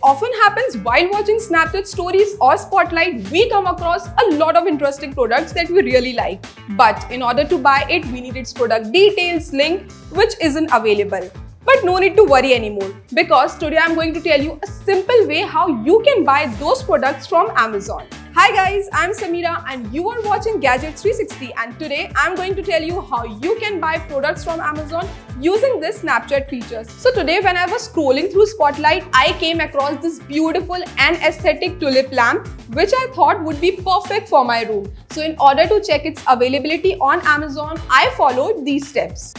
often happens while watching Snapchat stories or Spotlight, we come across a lot of interesting products that we really like. But in order to buy it, we need its product details, link, which isn't available. But no need to worry anymore, because today I'm going to tell you a simple way how you can buy those products from Amazon. Hi guys, I'm Samira and you are watching Gadget 360, and today I'm going to tell you how you can buy products from Amazon using this Snapchat features. So today when I was scrolling through Spotlight, I came across this beautiful and aesthetic tulip lamp which I thought would be perfect for my room. So in order to check its availability on Amazon, I followed these steps.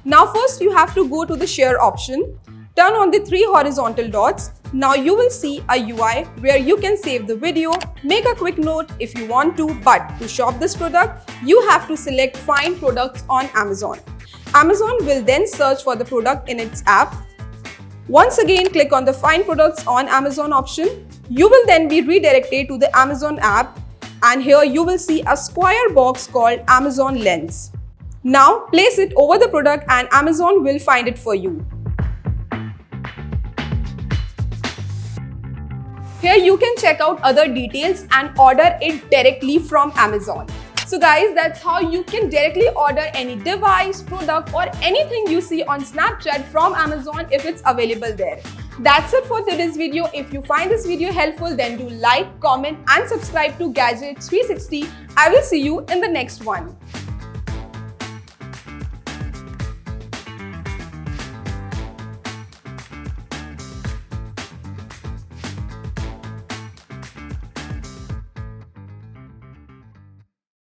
Now first you have to go to the share option, turn on the 3 horizontal dots. Now you will see a UI where you can save the video, make a quick note if you want to, but to shop this product, you have to select Find Products on Amazon. Amazon will then search for the product in its app. Once again, click on the Find Products on Amazon option. You will then be redirected to the Amazon app, and here you will see a square box called Amazon Lens. Now place it over the product and Amazon will find it for you. Here you can check out other details and order it directly from Amazon. So guys, that's how you can directly order any device, product or anything you see on Snapchat from Amazon if it's available there. That's it for today's video. If you find this video helpful, then do like, comment and subscribe to Gadget 360. I will see you in the next one.